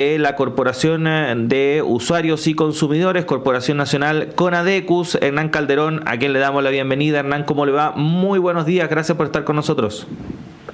La Corporación de Usuarios y Consumidores, Corporación Nacional CONADECUS, Hernán Calderón, a quien le damos la bienvenida. Hernán, ¿cómo le va? Muy buenos días, gracias por estar con nosotros.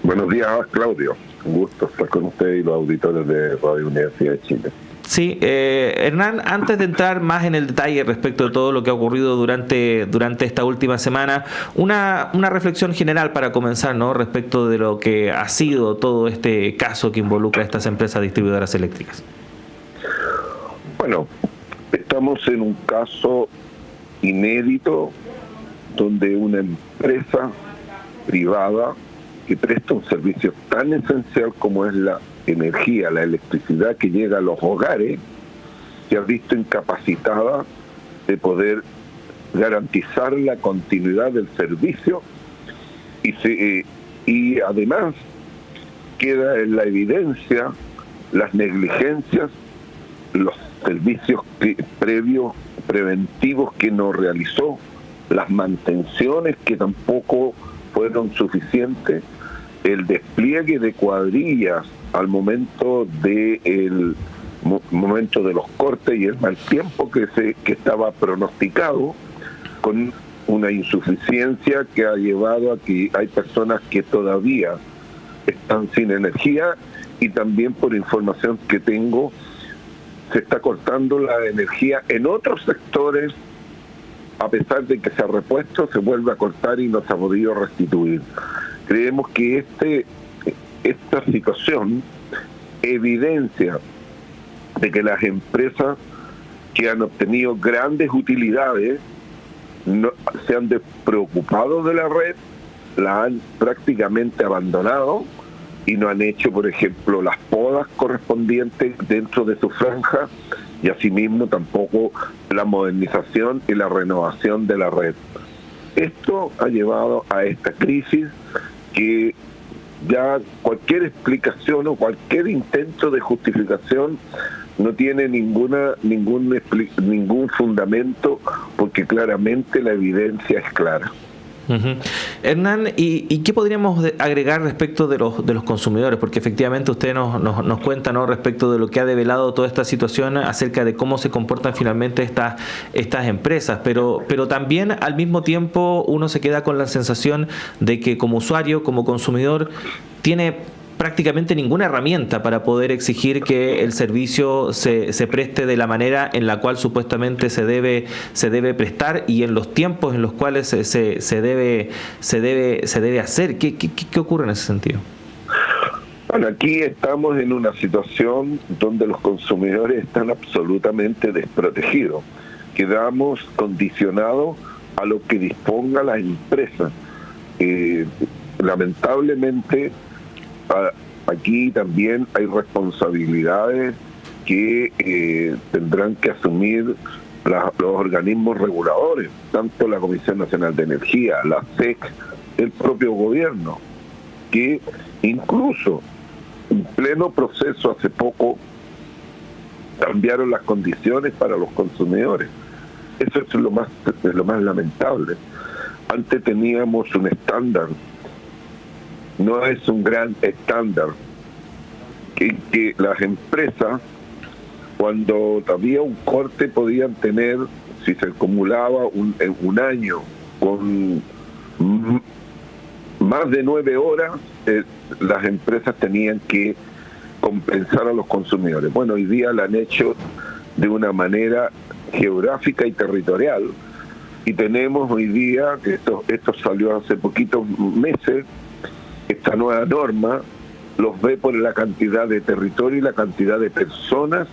Buenos días, Claudio. Un gusto estar con usted y los auditores de Radio Universidad de Chile. Sí, Hernán, antes de entrar más en el detalle respecto de todo lo que ha ocurrido durante esta última semana, una reflexión general para comenzar, ¿no?, respecto de lo que ha sido todo este caso que involucra a estas empresas distribuidoras eléctricas. Bueno, estamos en un caso inédito donde una empresa privada que presta un servicio tan esencial como es la energía, la electricidad que llega a los hogares, se ha visto incapacitada de garantizar la continuidad del servicio y además queda en la evidencia las negligencias, los servicios preventivos que no realizó, las mantenciones que tampoco fueron suficientes, el despliegue de cuadrillas al momento de los cortes y el mal tiempo que estaba pronosticado, con una insuficiencia que ha llevado a que hay personas que todavía están sin energía, y también, por información que tengo, se está cortando la energía en otros sectores. A pesar de que se ha repuesto, se vuelve a cortar y no se ha podido restituir. Creemos que esta situación evidencia de que las empresas que han obtenido grandes utilidades no se han despreocupado de la red, la han prácticamente abandonado y no han hecho, por ejemplo, las podas correspondientes dentro de su franja, y asimismo tampoco la modernización y la renovación de la red. Esto ha llevado a esta crisis que ya cualquier explicación o cualquier intento de justificación no tiene ningún fundamento, porque claramente la evidencia es clara. Uh-huh. Hernán, ¿y qué podríamos agregar respecto de los consumidores? Porque efectivamente usted nos cuenta, ¿no?, respecto de lo que ha develado toda esta situación acerca de cómo se comportan finalmente estas empresas, pero también al mismo tiempo uno se queda con la sensación de que como usuario, como consumidor, tiene prácticamente ninguna herramienta para poder exigir que el servicio se preste de la manera en la cual supuestamente se debe prestar y en los tiempos en los cuales se debe hacer. ¿Qué ocurre en ese sentido? Bueno, aquí estamos en una situación donde los consumidores están absolutamente desprotegidos. Quedamos condicionados a lo que disponga la empresa. Lamentablemente, aquí también hay responsabilidades que tendrán que asumir los organismos reguladores, tanto la Comisión Nacional de Energía, la SEC, el propio gobierno, que incluso en pleno proceso hace poco cambiaron las condiciones para los consumidores. Eso es lo más lamentable. Antes teníamos un estándar. No es un gran estándar que las empresas, cuando había un corte, podían tener, si se acumulaba un año con más de 9 horas, las empresas tenían que compensar a los consumidores. Bueno, hoy día lo han hecho de una manera geográfica y territorial, y tenemos hoy día, que esto salió hace poquitos meses, esta nueva norma los ve por la cantidad de territorio y la cantidad de personas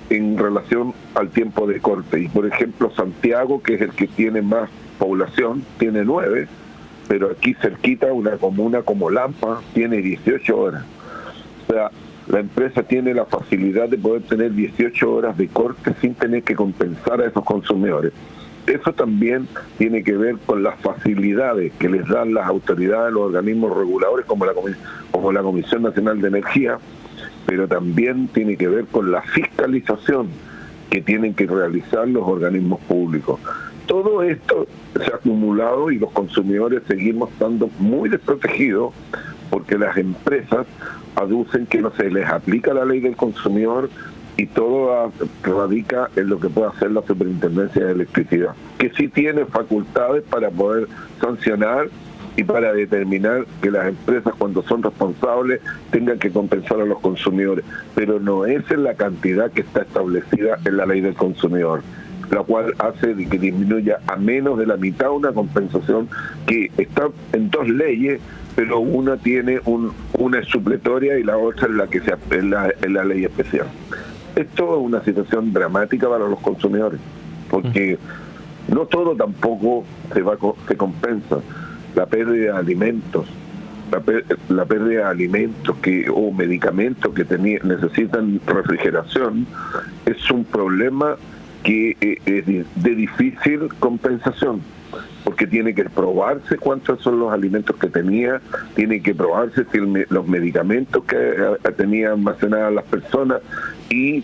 en relación al tiempo de corte. Y por ejemplo, Santiago, que es el que tiene más población, tiene 9, pero aquí cerquita una comuna como Lampa tiene 18 horas. O sea, la empresa tiene la facilidad de poder tener 18 horas de corte sin tener que compensar a esos consumidores. Eso también tiene que ver con las facilidades que les dan las autoridades, los organismos reguladores como la Comisión Nacional de Energía, pero también tiene que ver con la fiscalización que tienen que realizar los organismos públicos. Todo esto se ha acumulado y los consumidores seguimos estando muy desprotegidos porque las empresas aducen que no se les aplica la ley del consumidor y todo radica en lo que puede hacer la Superintendencia de Electricidad, que sí tiene facultades para poder sancionar y para determinar que las empresas, cuando son responsables, tengan que compensar a los consumidores, pero no es en la cantidad que está establecida en la ley del consumidor, la cual hace que disminuya a menos de la mitad una compensación que está en dos leyes, pero una tiene una es supletoria y la otra es la que es la ley especial. Esto es una situación dramática para los consumidores, porque no todo tampoco se compensa. La pérdida de alimentos, la pérdida de alimentos o medicamentos que necesitan refrigeración es un problema que es de difícil compensación, porque tiene que probarse cuántos son los alimentos que tenía, tiene que probarse si los medicamentos que tenían almacenadas las personas, y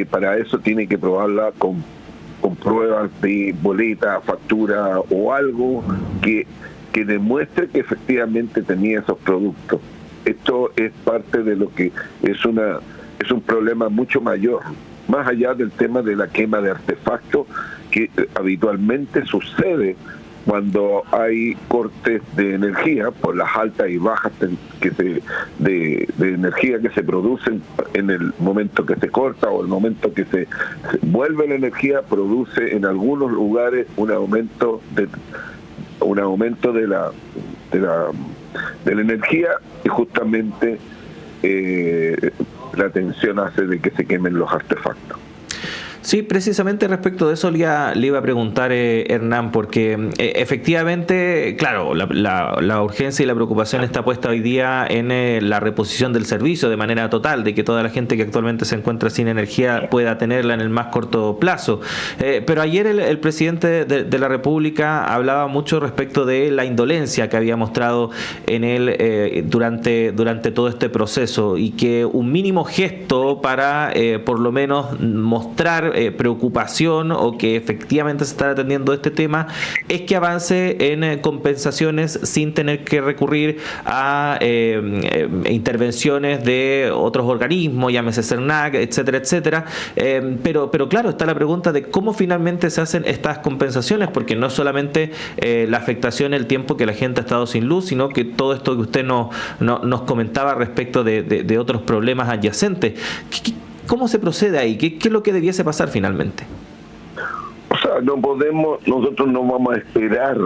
para eso tiene que probarla con pruebas de boleta, factura o algo que demuestre que efectivamente tenía esos productos. Esto es parte de lo que es un problema mucho mayor, más allá del tema de la quema de artefactos que habitualmente sucede cuando hay cortes de energía por las altas y bajas de energía que se producen en el momento que se corta o el momento que se vuelve la energía, produce en algunos lugares un aumento de la energía, y justamente la tensión hace de que se quemen los artefactos. Sí, precisamente respecto de eso le iba a preguntar, Hernán, porque efectivamente, claro, la urgencia y la preocupación está puesta hoy día en la reposición del servicio de manera total, de que toda la gente que actualmente se encuentra sin energía pueda tenerla en el más corto plazo. Pero ayer el presidente de la República hablaba mucho respecto de la indolencia que había mostrado en él durante todo este proceso, y que un mínimo gesto para por lo menos mostrar preocupación o que efectivamente se está atendiendo este tema es que avance en compensaciones sin tener que recurrir a intervenciones de otros organismos, llámese CERNAC, etcétera, etcétera. Pero claro, está la pregunta de cómo finalmente se hacen estas compensaciones, porque no solamente la afectación, el tiempo que la gente ha estado sin luz, sino que todo esto que usted nos comentaba respecto de otros problemas adyacentes. ¿Cómo se procede ahí? ¿Qué es lo que debiese pasar finalmente? O sea, nosotros no vamos a esperar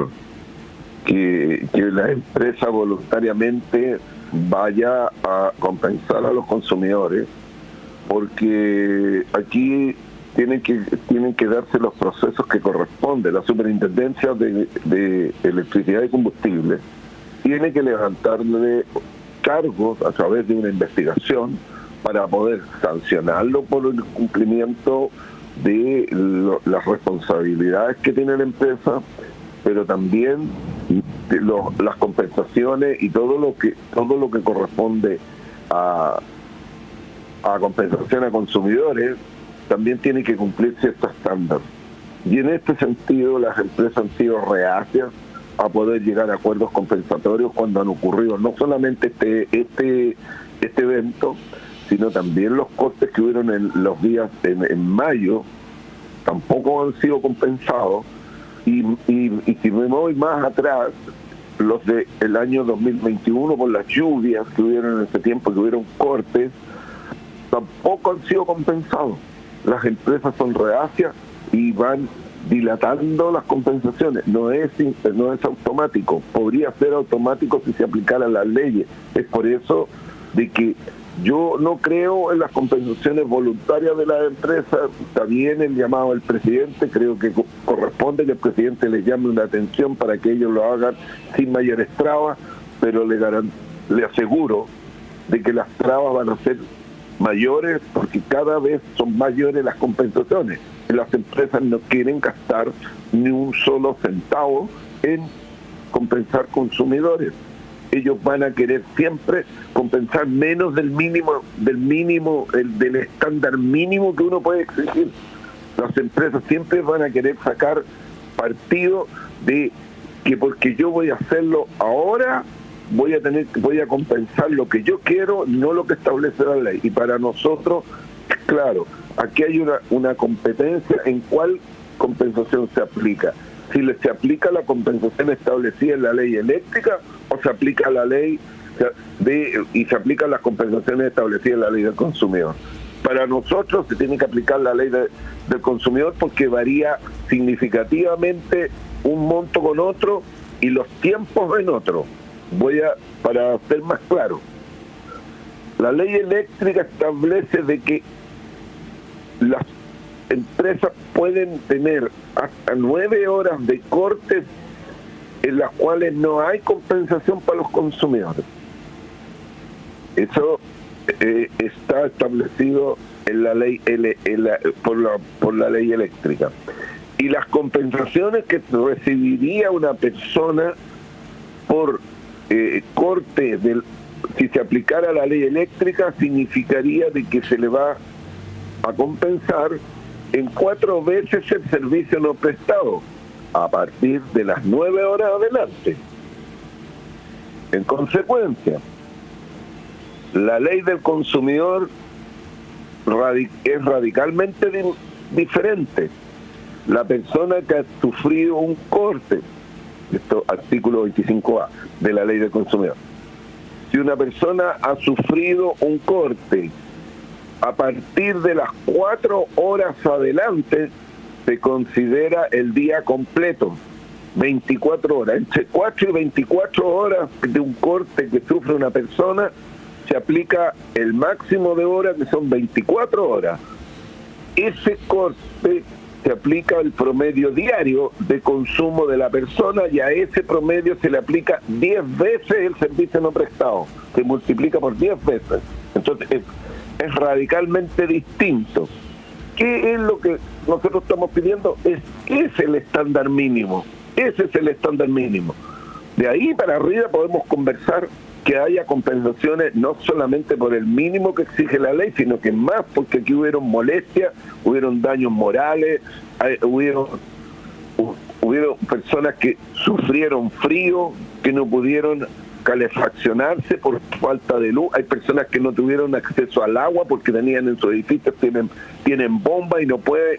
que la empresa voluntariamente vaya a compensar a los consumidores, porque aquí tienen que darse los procesos que corresponden. La Superintendencia de Electricidad y Combustible tiene que levantarle cargos a través de una investigación para poder sancionarlo por el cumplimiento de las responsabilidades que tiene la empresa, pero también las compensaciones y todo lo que corresponde a compensación a consumidores también tiene que cumplir ciertos estándares. Y en este sentido las empresas han sido reacias a poder llegar a acuerdos compensatorios cuando han ocurrido no solamente este evento, sino también los costes que hubieron en los días en mayo tampoco han sido compensados, y si me voy más atrás, los del año 2021 por las lluvias que hubieron en ese tiempo, que hubieron cortes, tampoco han sido compensados. Las empresas son reacias y van dilatando las compensaciones. No es automático, podría ser automático si se aplicaran las leyes. Es por eso de que yo no creo en las compensaciones voluntarias de las empresas. Está bien el llamado del presidente, creo que corresponde que el presidente les llame una atención para que ellos lo hagan sin mayores trabas, pero le aseguro de que las trabas van a ser mayores, porque cada vez son mayores las compensaciones. Las empresas no quieren gastar ni un solo centavo en compensar consumidores. Ellos van a querer siempre compensar menos del estándar mínimo que uno puede exigir. Las empresas siempre van a querer sacar partido de que porque yo voy a hacerlo ahora, voy a compensar lo que yo quiero, no lo que establece la ley. Y para nosotros, claro, aquí hay una competencia en cuál compensación se aplica. Si se aplica la compensación establecida en la ley eléctrica o se aplica la ley y se aplican las compensaciones establecidas en la ley del consumidor. Para nosotros se tiene que aplicar la ley del consumidor porque varía significativamente un monto con otro y los tiempos en otro. Para ser más claro, la ley eléctrica establece de que las empresas pueden tener hasta 9 horas de cortes en las cuales no hay compensación para los consumidores. Eso está establecido en la ley por la ley eléctrica. Y las compensaciones que recibiría una persona por corte si se aplicara la ley eléctrica, significaría de que se le va a compensar en 4 veces el servicio no prestado a partir de las 9 horas adelante. En consecuencia, la ley del consumidor es radicalmente diferente. La persona que ha sufrido un corte, esto artículo 25A de la ley del consumidor, si una persona ha sufrido un corte a partir de las 4 horas adelante, se considera el día completo, 24 horas. Entre 4 y 24 horas de un corte que sufre una persona, se aplica el máximo de horas, que son 24 horas. Ese corte se aplica el promedio diario de consumo de la persona y a ese promedio se le aplica 10 veces el servicio no prestado. Se multiplica por 10 veces. Entonces es radicalmente distinto. ¿Qué es lo que nosotros estamos pidiendo? Es el estándar mínimo. Ese es el estándar mínimo. De ahí para arriba podemos conversar que haya compensaciones no solamente por el mínimo que exige la ley, sino que más porque aquí hubieron molestias, hubieron daños morales, hubieron personas que sufrieron frío, que no pudieron calefaccionarse por falta de luz, hay personas que no tuvieron acceso al agua porque tenían en sus edificios, tienen bombas y no puede,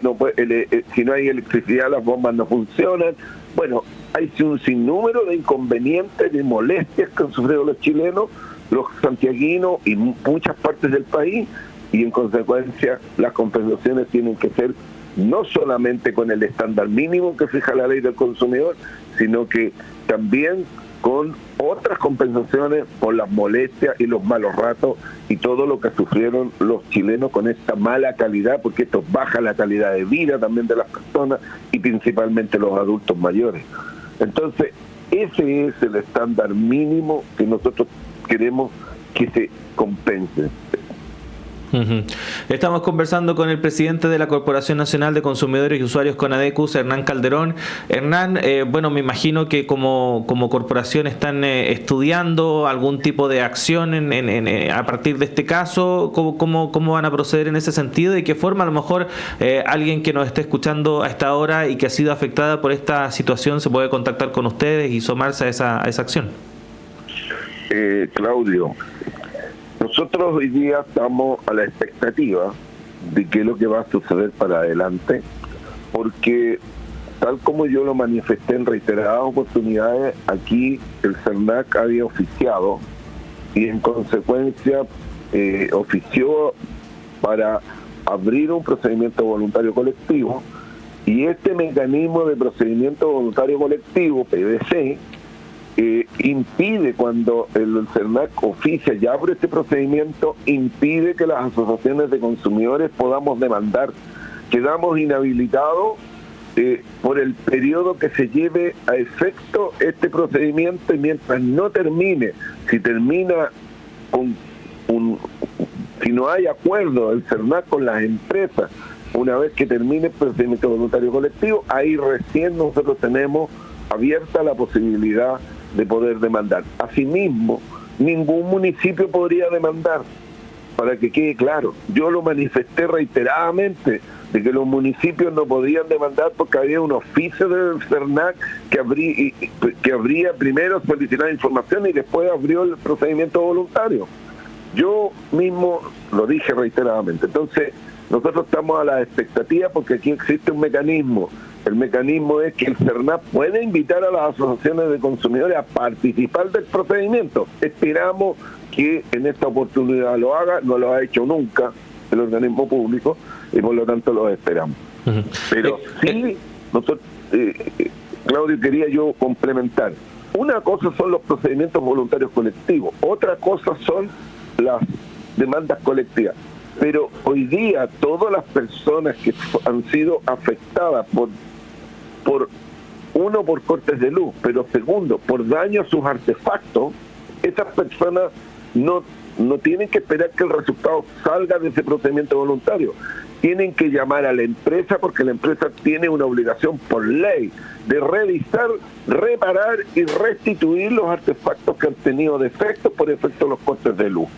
si no hay electricidad las bombas no funcionan. Bueno, hay un sinnúmero de inconvenientes, de molestias que han sufrido los chilenos, los santiaguinos y muchas partes del país, y en consecuencia las compensaciones tienen que ser no solamente con el estándar mínimo que fija la ley del consumidor, sino que también con otras compensaciones por las molestias y los malos ratos y todo lo que sufrieron los chilenos con esta mala calidad, porque esto baja la calidad de vida también de las personas y principalmente los adultos mayores. Entonces, ese es el estándar mínimo que nosotros queremos que se compense. Estamos conversando con el presidente de la Corporación Nacional de Consumidores y Usuarios Conadecus, Hernán Calderón. Hernán, bueno, me imagino que como corporación están estudiando algún tipo de acción a partir de este caso. ¿Cómo van a proceder en ese sentido? ¿De qué forma a lo mejor alguien que nos esté escuchando a esta hora y que ha sido afectada por esta situación se puede contactar con ustedes y sumarse a esa acción? Claudio, nosotros hoy día estamos a la expectativa de qué es lo que va a suceder para adelante, porque tal como yo lo manifesté en reiteradas oportunidades, aquí el CERNAC había oficiado y en consecuencia ofició para abrir un procedimiento voluntario colectivo, y este mecanismo de procedimiento voluntario colectivo, PVC, impide, cuando el CERNAC oficia y abre este procedimiento, impide que las asociaciones de consumidores podamos demandar. Quedamos inhabilitados por el periodo que se lleve a efecto este procedimiento, y mientras no termine, si no hay acuerdo del CERNAC con las empresas, una vez que termine el procedimiento voluntario colectivo, ahí recién nosotros tenemos abierta la posibilidad de poder demandar. Asimismo, ningún municipio podría demandar. para que quede claro, yo lo manifesté reiteradamente, de que los municipios no podían demandar porque había un oficio del CERNAC que habría primero solicitado información y después abrió el procedimiento voluntario. Yo mismo lo dije reiteradamente. Entonces, nosotros estamos a la expectativa porque aquí existe un mecanismo. El mecanismo es que el CERNAC puede invitar a las asociaciones de consumidores a participar del procedimiento. Esperamos que en esta oportunidad lo haga, no lo ha hecho nunca el organismo público y por lo tanto lo esperamos. Uh-huh. Pero sí, nosotros, Claudio, quería yo complementar. Una cosa son los procedimientos voluntarios colectivos, otra cosa son las demandas colectivas. Pero hoy día todas las personas que han sido afectadas por cortes de luz, pero segundo, por daño a sus artefactos, esas personas no tienen que esperar que el resultado salga de ese procedimiento voluntario. Tienen que llamar a la empresa porque la empresa tiene una obligación por ley de revisar, reparar y restituir los artefactos que han tenido defectos por efecto de los cortes de luz.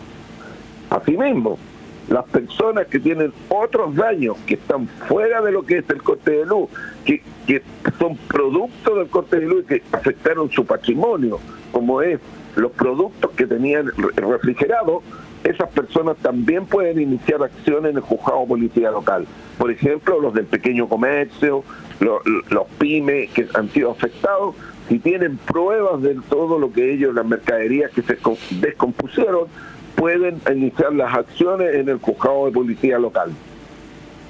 Asimismo, las personas que tienen otros daños que están fuera de lo que es el corte de luz, que son producto del corte de luz y que afectaron su patrimonio, como es los productos que tenían refrigerados, esas personas también pueden iniciar acciones en el juzgado de policía local. Por ejemplo, los del pequeño comercio, los pymes que han sido afectados, si tienen pruebas de todo lo que ellos, las mercaderías que se descompusieron, pueden iniciar las acciones en el juzgado de policía local.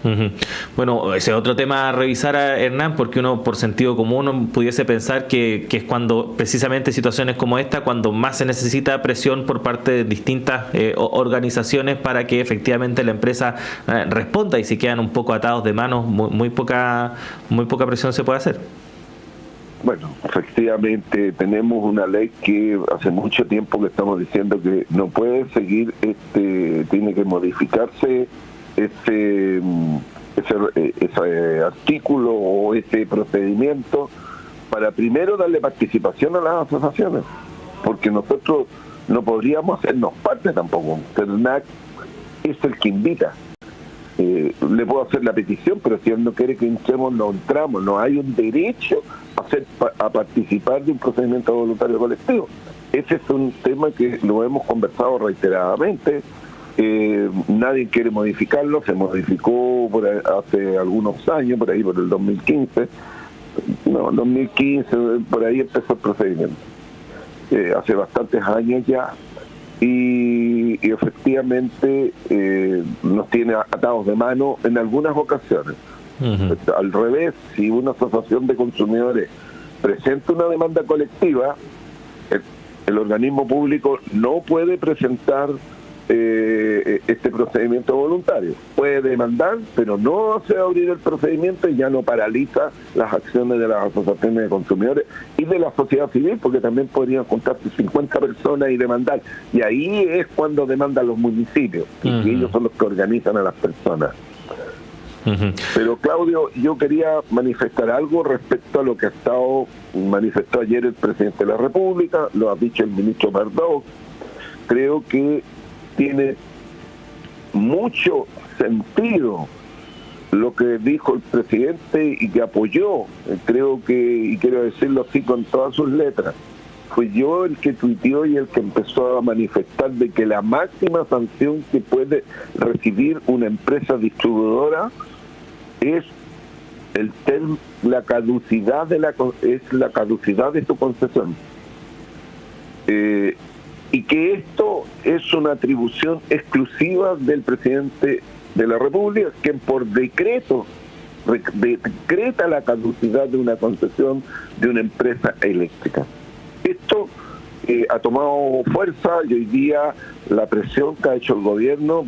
Uh-huh. Bueno, ese es otro tema a revisar, Hernán, porque uno por sentido común pudiese pensar que es cuando precisamente situaciones como esta, cuando más se necesita presión por parte de distintas organizaciones para que efectivamente la empresa responda, y si quedan un poco atados de manos, muy poca presión se puede hacer. Bueno, efectivamente tenemos una ley que hace mucho tiempo que estamos diciendo que no puede seguir, tiene que modificarse ese artículo o ese procedimiento para primero darle participación a las asociaciones, porque nosotros no podríamos hacernos parte tampoco. CERNAC es el que invita. Le puedo hacer la petición, pero si él no quiere que entremos, no entramos. No hay un derecho a participar de un procedimiento voluntario colectivo. Ese es un tema que lo hemos conversado reiteradamente. Nadie quiere modificarlo. Se modificó hace algunos años, por ahí por el 2015, por ahí empezó el procedimiento, hace bastantes años ya, y efectivamente nos tiene atados de mano en algunas ocasiones. Uh-huh. Al revés, si una asociación de consumidores presenta una demanda colectiva, el organismo público no puede presentar este procedimiento voluntario. Puede demandar, pero no hace abrir el procedimiento y ya no paraliza las acciones de las asociaciones de consumidores y de la sociedad civil, porque también podrían juntarse 50 personas y demandar. Y ahí es cuando demandan los municipios, uh-huh. Y ellos son los que organizan a las personas. Uh-huh. Pero Claudio, yo quería manifestar algo respecto a lo que manifestó ayer el presidente de la República, lo ha dicho el ministro Pardo. Creo que tiene mucho sentido lo que dijo el presidente y que apoyó. Creo que, y quiero decirlo así con todas sus letras, fui yo el que tuiteó y el que empezó a manifestar de que la máxima sanción que puede recibir una empresa distribuidora es la caducidad de su concesión. Y que esto es una atribución exclusiva del presidente de la República, quien por decreto decreta la caducidad de una concesión de una empresa eléctrica. Esto ha tomado fuerza y hoy día la presión que ha hecho el gobierno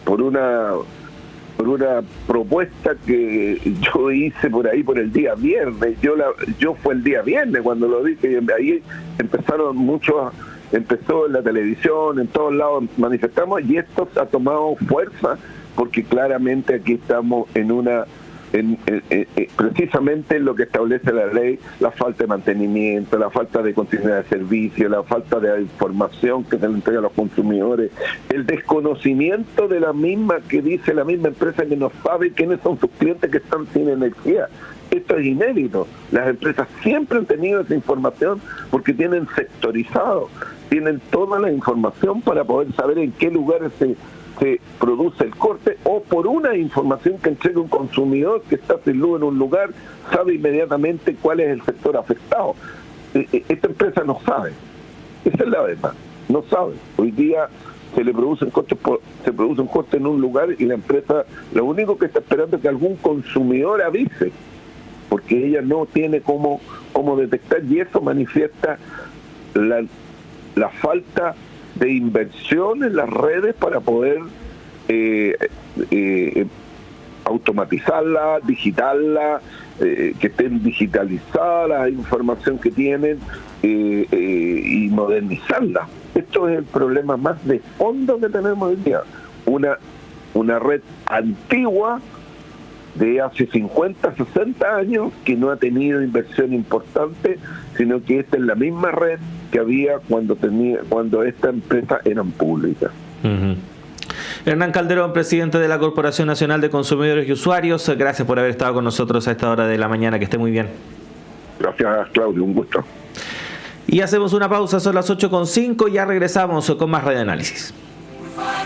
por una propuesta que yo hice por ahí por el día viernes. Yo fue el día viernes cuando lo dije, y ahí empezó en la televisión, en todos lados manifestamos, y esto ha tomado fuerza porque claramente aquí estamos en una precisamente lo que establece la ley, la falta de mantenimiento, la falta de continuidad de servicio, la falta de información que se le entrega a los consumidores, el desconocimiento de la misma, que dice la misma empresa que no sabe quiénes son sus clientes que están sin energía. Esto es inédito. Las empresas siempre han tenido esa información porque tienen sectorizado, tienen toda la información para poder saber en qué lugares se produce el corte, o por una información que entrega un consumidor que está sin luz en un lugar, sabe inmediatamente cuál es el sector afectado. Esta empresa no sabe. Esa es la verdad. No sabe. Hoy día se produce un corte en un lugar y la empresa lo único que está esperando es que algún consumidor avise, porque ella no tiene cómo detectar, y eso manifiesta la falta de inversión en las redes para poder automatizarla, digitarla, que estén digitalizadas la información que tienen y modernizarla. Esto es el problema más de fondo que tenemos hoy día. Una red antigua de hace 50, 60 años que no ha tenido inversión importante, sino que esta es la misma red que había cuando esta empresa eran públicas. Uh-huh. Hernán Calderón, presidente de la Corporación Nacional de Consumidores y Usuarios, gracias por haber estado con nosotros a esta hora de la mañana, que esté muy bien. Gracias, Claudio, un gusto. Y hacemos una pausa, son las 8:05, ya regresamos con más Radio Análisis.